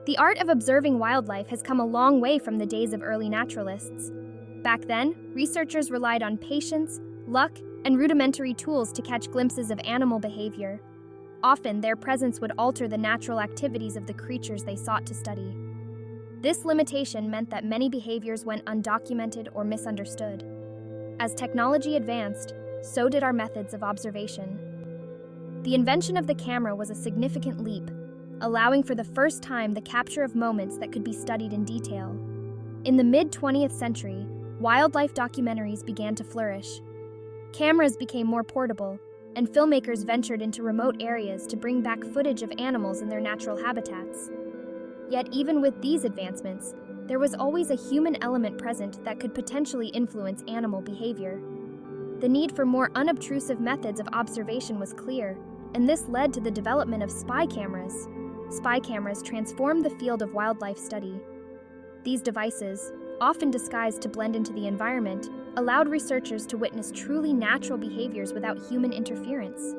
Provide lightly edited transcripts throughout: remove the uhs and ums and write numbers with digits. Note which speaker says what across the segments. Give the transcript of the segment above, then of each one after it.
Speaker 1: The art of observing wildlife has come a long way from the days of early naturalists. Back then, researchers relied on patience, luck, and rudimentary tools to catch glimpses of animal behavior. Often, their presence would alter the natural activities of the creatures they sought to study. This limitation meant that many behaviors went undocumented or misunderstood. As technology advanced, so did our methods of observation. The invention of the camera was a significant leap, allowing for the first time the capture of moments that could be studied in detail. In the mid-20th century, wildlife documentaries began to flourish. Cameras became more portable, and filmmakers ventured into remote areas to bring back footage of animals in their natural habitats. Yet even with these advancements, there was always a human element present that could potentially influence animal behavior. The need for more unobtrusive methods of observation was clear, and this led to the development of spy cameras. Spy cameras transformed the field of wildlife study. These devices, often disguised to blend into the environment, allowed researchers to witness truly natural behaviors without human interference.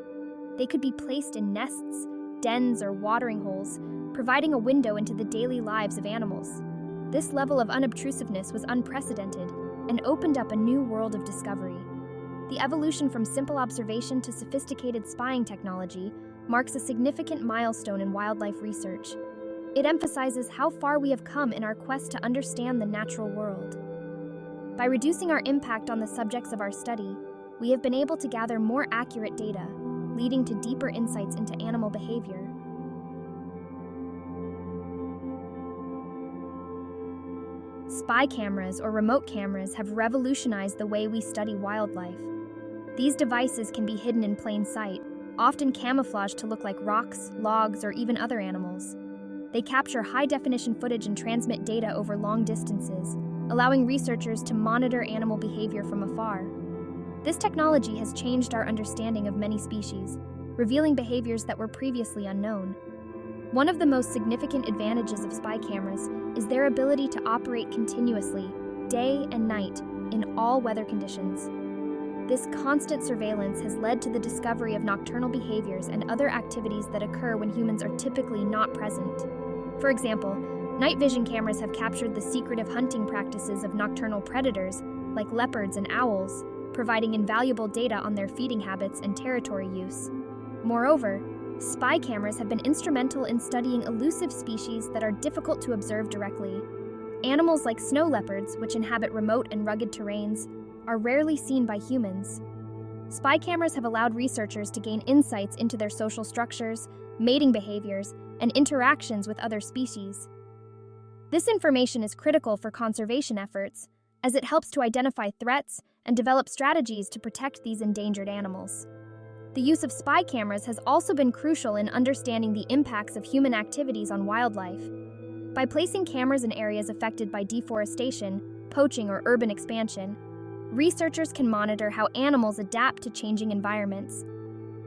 Speaker 1: They could be placed in nests, dens, or watering holes, providing a window into the daily lives of animals. This level of unobtrusiveness was unprecedented and opened up a new world of discovery. The evolution from simple observation to sophisticated spying technology marks a significant milestone in wildlife research. It emphasizes how far we have come in our quest to understand the natural world. By reducing our impact on the subjects of our study, we have been able to gather more accurate data, leading to deeper insights into animal behavior. Spy cameras or remote cameras have revolutionized the way we study wildlife. These devices can be hidden in plain sight, often camouflaged to look like rocks, logs, or even other animals. They capture high-definition footage and transmit data over long distances, allowing researchers to monitor animal behavior from afar. This technology has changed our understanding of many species, revealing behaviors that were previously unknown. One of the most significant advantages of spy cameras is their ability to operate continuously, day and night, in all weather conditions. This constant surveillance has led to the discovery of nocturnal behaviors and other activities that occur when humans are typically not present. For example, night vision cameras have captured the secretive hunting practices of nocturnal predators, like leopards and owls, providing invaluable data on their feeding habits and territory use. Moreover, spy cameras have been instrumental in studying elusive species that are difficult to observe directly. Animals like snow leopards, which inhabit remote and rugged terrains, are rarely seen by humans. Spy cameras have allowed researchers to gain insights into their social structures, mating behaviors, and interactions with other species. This information is critical for conservation efforts, as it helps to identify threats and develop strategies to protect these endangered animals. The use of spy cameras has also been crucial in understanding the impacts of human activities on wildlife. By placing cameras in areas affected by deforestation, poaching, or urban expansion, researchers can monitor how animals adapt to changing environments.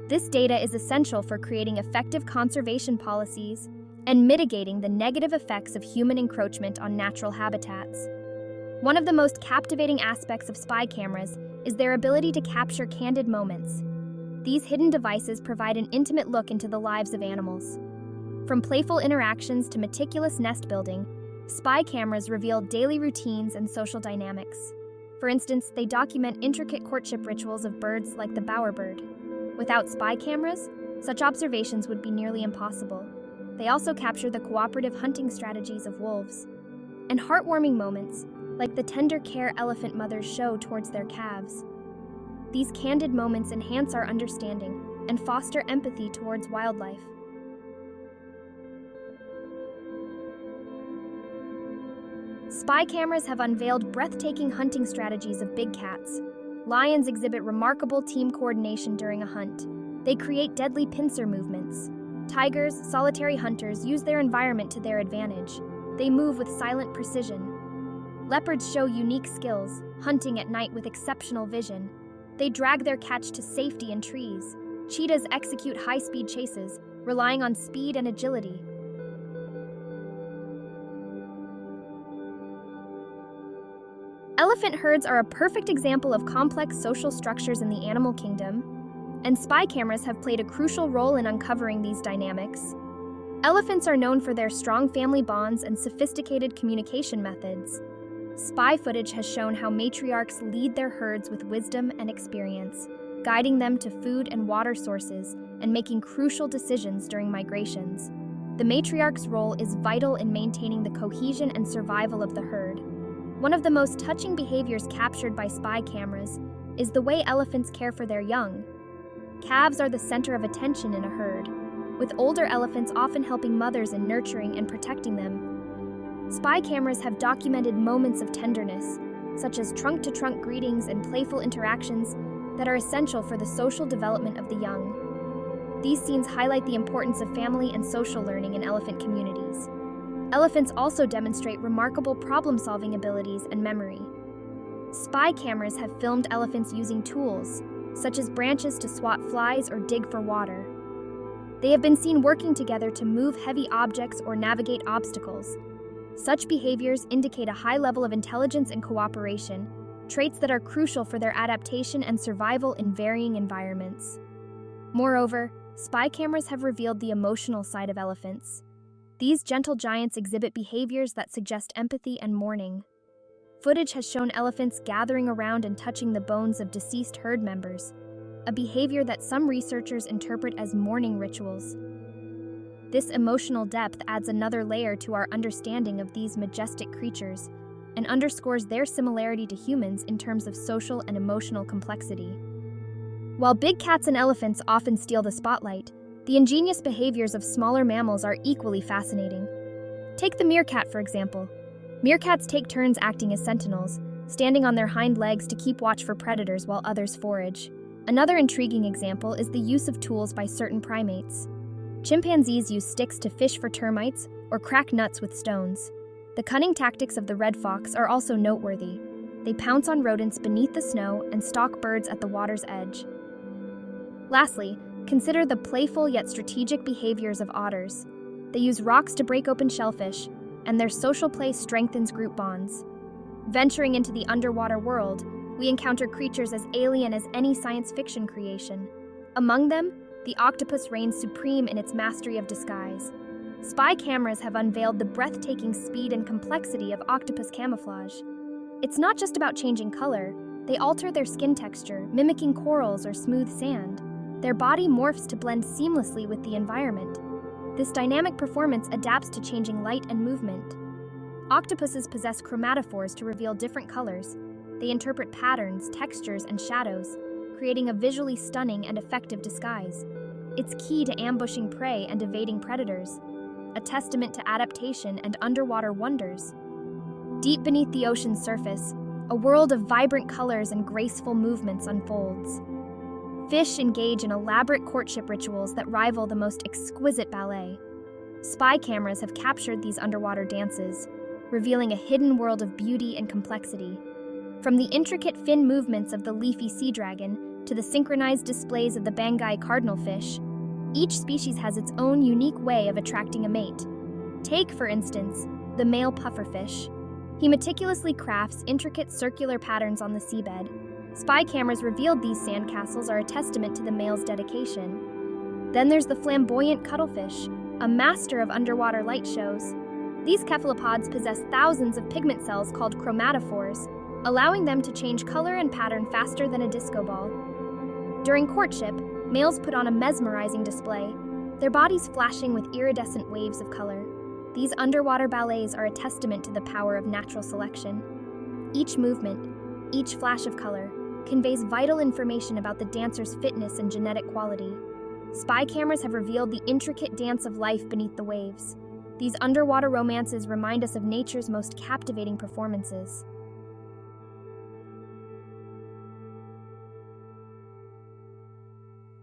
Speaker 1: This data is essential for creating effective conservation policies and mitigating the negative effects of human encroachment on natural habitats. One of the most captivating aspects of spy cameras is their ability to capture candid moments. These hidden devices provide an intimate look into the lives of animals. From playful interactions to meticulous nest building, spy cameras reveal daily routines and social dynamics. For instance, they document intricate courtship rituals of birds like the bowerbird. Without spy cameras, such observations would be nearly impossible. They also capture the cooperative hunting strategies of wolves. And heartwarming moments, like the tender care elephant mothers show towards their calves. These candid moments enhance our understanding and foster empathy towards wildlife. Spy cameras have unveiled breathtaking hunting strategies of big cats. Lions exhibit remarkable team coordination during a hunt. They create deadly pincer movements. Tigers, solitary hunters, use their environment to their advantage. They move with silent precision. Leopards show unique skills, hunting at night with exceptional vision. They drag their catch to safety in trees. Cheetahs execute high-speed chases, relying on speed and agility. Elephant herds are a perfect example of complex social structures in the animal kingdom, and spy cameras have played a crucial role in uncovering these dynamics. Elephants are known for their strong family bonds and sophisticated communication methods. Spy footage has shown how matriarchs lead their herds with wisdom and experience, guiding them to food and water sources and making crucial decisions during migrations. The matriarch's role is vital in maintaining the cohesion and survival of the herd. One of the most touching behaviors captured by spy cameras is the way elephants care for their young. Calves are the center of attention in a herd, with older elephants often helping mothers in nurturing and protecting them. Spy cameras have documented moments of tenderness, such as trunk-to-trunk greetings and playful interactions that are essential for the social development of the young. These scenes highlight the importance of family and social learning in elephant communities. Elephants also demonstrate remarkable problem-solving abilities and memory. Spy cameras have filmed elephants using tools, such as branches to swat flies or dig for water. They have been seen working together to move heavy objects or navigate obstacles. Such behaviors indicate a high level of intelligence and cooperation, traits that are crucial for their adaptation and survival in varying environments. Moreover, spy cameras have revealed the emotional side of elephants. These gentle giants exhibit behaviors that suggest empathy and mourning. Footage has shown elephants gathering around and touching the bones of deceased herd members, a behavior that some researchers interpret as mourning rituals. This emotional depth adds another layer to our understanding of these majestic creatures and underscores their similarity to humans in terms of social and emotional complexity. While big cats and elephants often steal the spotlight, the ingenious behaviors of smaller mammals are equally fascinating. Take the meerkat, for example. Meerkats take turns acting as sentinels, standing on their hind legs to keep watch for predators while others forage. Another intriguing example is the use of tools by certain primates. Chimpanzees use sticks to fish for termites or crack nuts with stones. The cunning tactics of the red fox are also noteworthy. They pounce on rodents beneath the snow and stalk birds at the water's edge. Lastly, consider the playful yet strategic behaviors of otters. They use rocks to break open shellfish, and their social play strengthens group bonds. Venturing into the underwater world, we encounter creatures as alien as any science fiction creation. Among them, the octopus reigns supreme in its mastery of disguise. Spy cameras have unveiled the breathtaking speed and complexity of octopus camouflage. It's not just about changing color, they alter their skin texture, mimicking corals or smooth sand. Their body morphs to blend seamlessly with the environment. This dynamic performance adapts to changing light and movement. Octopuses possess chromatophores to reveal different colors. They interpret patterns, textures, and shadows, creating a visually stunning and effective disguise. It's key to ambushing prey and evading predators, a testament to adaptation and underwater wonders. Deep beneath the ocean's surface, a world of vibrant colors and graceful movements unfolds. Fish engage in elaborate courtship rituals that rival the most exquisite ballet. Spy cameras have captured these underwater dances, revealing a hidden world of beauty and complexity. From the intricate fin movements of the leafy sea dragon to the synchronized displays of the Bangai cardinalfish, each species has its own unique way of attracting a mate. Take, for instance, the male pufferfish. He meticulously crafts intricate circular patterns on the seabed. Spy cameras revealed these sandcastles are a testament to the male's dedication. Then there's the flamboyant cuttlefish, a master of underwater light shows. These cephalopods possess thousands of pigment cells called chromatophores, allowing them to change color and pattern faster than a disco ball. During courtship, males put on a mesmerizing display, their bodies flashing with iridescent waves of color. These underwater ballets are a testament to the power of natural selection. Each movement, each flash of color, conveys vital information about the dancer's fitness and genetic quality. Spy cameras have revealed the intricate dance of life beneath the waves. These underwater romances remind us of nature's most captivating performances.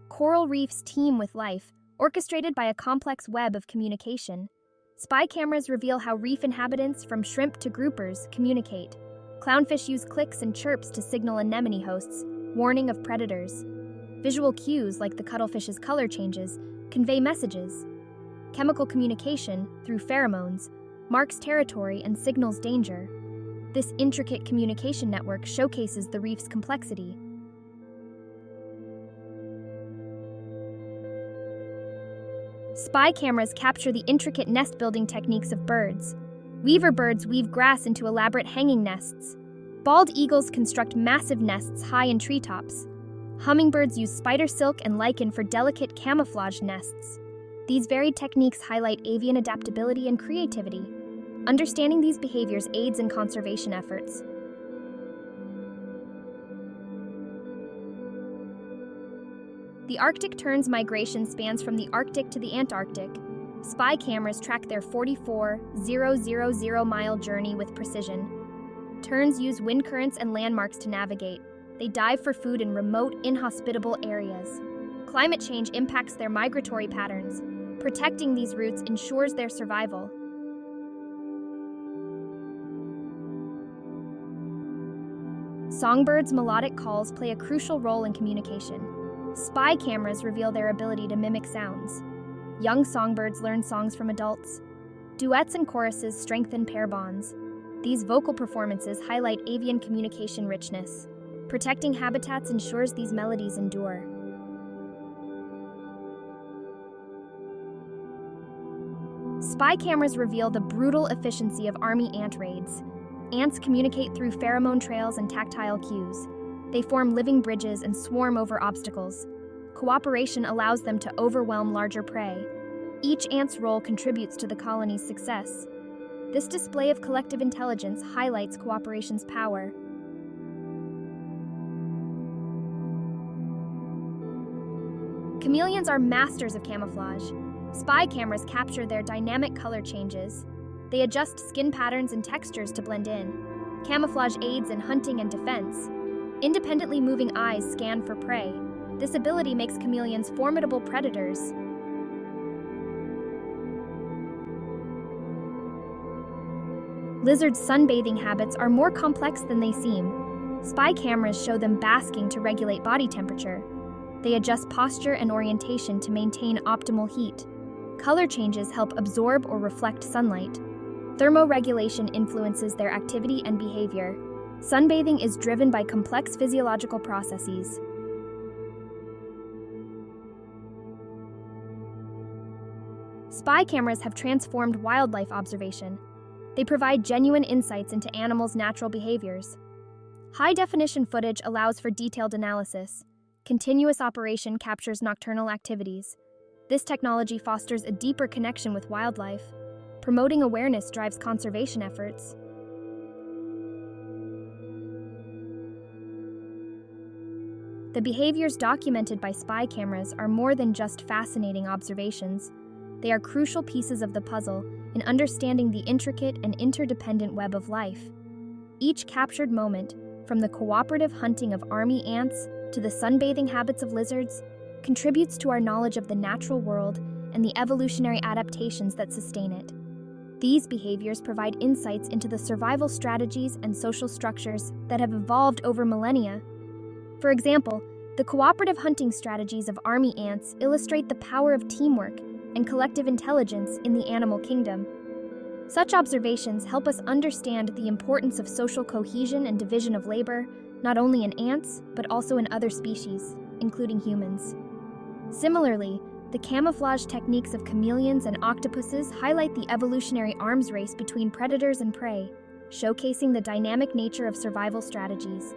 Speaker 1: Coral reefs teem with life, orchestrated by a complex web of communication. Spy cameras reveal how reef inhabitants, from shrimp to groupers, communicate. Clownfish use clicks and chirps to signal anemone hosts, warning of predators. Visual cues, like the cuttlefish's color changes, convey messages. Chemical communication, through pheromones, marks territory and signals danger. This intricate communication network showcases the reef's complexity. Spy cameras capture the intricate nest-building techniques of birds. Weaver birds weave grass into elaborate hanging nests. Bald eagles construct massive nests high in treetops. Hummingbirds use spider silk and lichen for delicate camouflage nests. These varied techniques highlight avian adaptability and creativity. Understanding these behaviors aids in conservation efforts. The Arctic tern's migration spans from the Arctic to the Antarctic. Spy cameras track their 44,000-mile journey with precision. Terns use wind currents and landmarks to navigate. They dive for food in remote, inhospitable areas. Climate change impacts their migratory patterns. Protecting these routes ensures their survival. Songbirds' melodic calls play a crucial role in communication. Spy cameras reveal their ability to mimic sounds. Young songbirds learn songs from adults. Duets and choruses strengthen pair bonds. These vocal performances highlight avian communication richness. Protecting habitats ensures these melodies endure. Spy cameras reveal the brutal efficiency of army ant raids. Ants communicate through pheromone trails and tactile cues. They form living bridges and swarm over obstacles. Cooperation allows them to overwhelm larger prey. Each ant's role contributes to the colony's success. This display of collective intelligence highlights cooperation's power. Chameleons are masters of camouflage. Spy cameras capture their dynamic color changes. They adjust skin patterns and textures to blend in. Camouflage aids in hunting and defense. Independently moving eyes scan for prey. This ability makes chameleons formidable predators. Lizards' sunbathing habits are more complex than they seem. Spy cameras show them basking to regulate body temperature. They adjust posture and orientation to maintain optimal heat. Color changes help absorb or reflect sunlight. Thermoregulation influences their activity and behavior. Sunbathing is driven by complex physiological processes. Spy cameras have transformed wildlife observation. They provide genuine insights into animals' natural behaviors. High-definition footage allows for detailed analysis. Continuous operation captures nocturnal activities. This technology fosters a deeper connection with wildlife. Promoting awareness drives conservation efforts. The behaviors documented by spy cameras are more than just fascinating observations. They are crucial pieces of the puzzle in understanding the intricate and interdependent web of life. Each captured moment, from the cooperative hunting of army ants to the sunbathing habits of lizards, contributes to our knowledge of the natural world and the evolutionary adaptations that sustain it. These behaviors provide insights into the survival strategies and social structures that have evolved over millennia. For example, the cooperative hunting strategies of army ants illustrate the power of teamwork and collective intelligence in the animal kingdom. Such observations help us understand the importance of social cohesion and division of labor, not only in ants, but also in other species, including humans. Similarly, the camouflage techniques of chameleons and octopuses highlight the evolutionary arms race between predators and prey, showcasing the dynamic nature of survival strategies.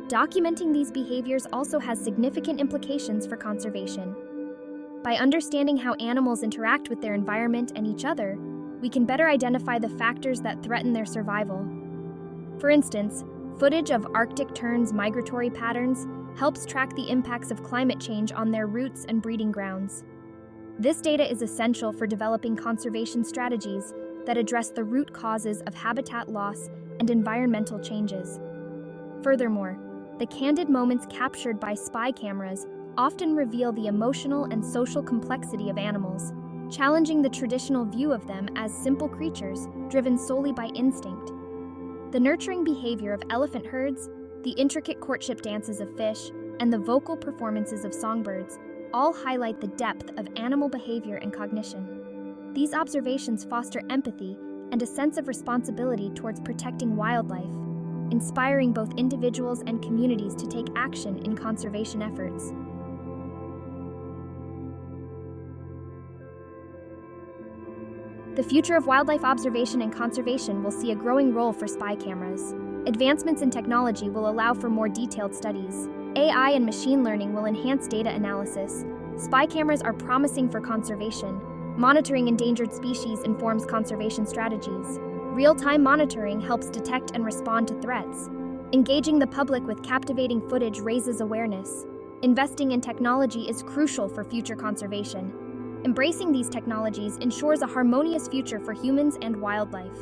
Speaker 1: Documenting these behaviors also has significant implications for conservation. By understanding how animals interact with their environment and each other, we can better identify the factors that threaten their survival. For instance, footage of Arctic terns' migratory patterns helps track the impacts of climate change on their routes and breeding grounds. This data is essential for developing conservation strategies that address the root causes of habitat loss and environmental changes. Furthermore, the candid moments captured by spy cameras often reveal the emotional and social complexity of animals, challenging the traditional view of them as simple creatures driven solely by instinct. The nurturing behavior of elephant herds, the intricate courtship dances of fish, and the vocal performances of songbirds all highlight the depth of animal behavior and cognition. These observations foster empathy and a sense of responsibility towards protecting wildlife, inspiring both individuals and communities to take action in conservation efforts. The future of wildlife observation and conservation will see a growing role for spy cameras. Advancements in technology will allow for more detailed studies. AI and machine learning will enhance data analysis. Spy cameras are promising for conservation. Monitoring endangered species informs conservation strategies. Real-time monitoring helps detect and respond to threats. Engaging the public with captivating footage raises awareness. Investing in technology is crucial for future conservation. Embracing these technologies ensures a harmonious future for humans and wildlife.